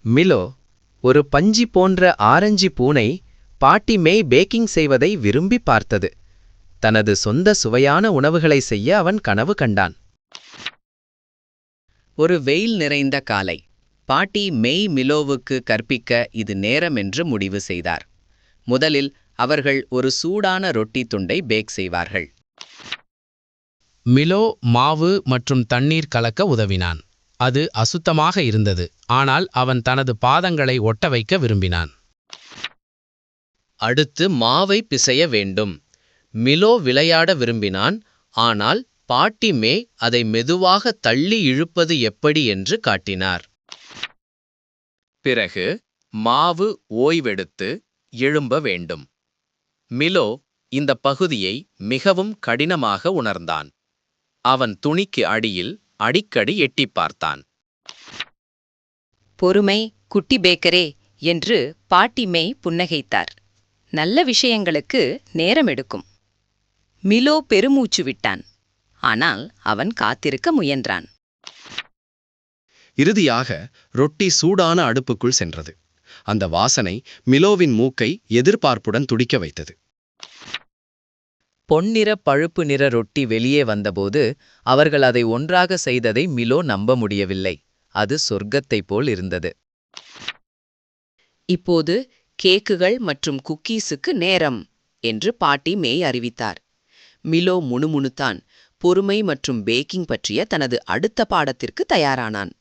மிலோ, ஒரு பஞ்சி போன்ற ஆரஞ்சு பூனை பாட்டி மேய் பேக்கிங் செய்வதை விரும்பி பார்த்தது. தனது சொந்த சுவையான உணவுகளை செய்ய அவன் கனவு கண்டான். ஒரு வெயில் நிறைந்த காலை, பாட்டி மெய் மிலோவுக்கு கற்பிக்க இது நேரம் என்று முடிவு செய்தார். முதலில் அவர்கள் ஒரு சூடான ரொட்டி துண்டை பேக் செய்வார்கள். மிலோ மாவு மற்றும் தண்ணீர் கலக்க உதவினான். அது அசுத்தமாக இருந்தது, ஆனால் அவன் தனது பாதங்களை ஒட்ட வைக்க விரும்பினான். அடுத்து மாவை பிசைய வேண்டும். மிலோ விளையாட விரும்பினான், ஆனால் பாட்டி மே அதை மெதுவாக தள்ளி இழுப்பது எப்படி என்று காட்டினார். பிறகு மாவு ஓய்வெடுத்து எழும்ப வேண்டும். மிலோ இந்த பகுதியை மிகவும் கடினமாக உணர்ந்தான். அவன் துணிக்கு அடியில் அடிக்கடி எட்டிப் பார்த்தான். பொறுமை, குட்டி பேக்கரே என்று பாட்டி மே புன்னகைத்தார். நல்ல விஷயங்களுக்கு நேரம் எடுக்கும். மிலோ பெருமூச்சு விட்டான், ஆனால் அவன் காத்திருக்க முயன்றான். இறுதியாக ரொட்டி சூடான அடுப்புக்குள் சென்றது. அந்த வாசனை மிலோவின் மூக்கை எதிர்பார்ப்புடன் துடிக்க வைத்தது. பொன்னிற பழுப்பு நிற ரொட்டி வெளியே வந்தபோது அவர்கள் அதை ஒன்றாக செய்ததை மிலோ நம்ப முடியவில்லை. அது சொர்க்கத்தைப் போல் இருந்தது. இப்போது கேக்குகள் மற்றும் குக்கீஸுக்கு நேரம் என்று பாட்டி மேய் அறிவித்தார். மிலோ முணுமுணுத்தான். பொறுமை மற்றும் பேக்கிங் பற்றிய தனது அடுத்த பாடத்திற்கு தயாரானான்.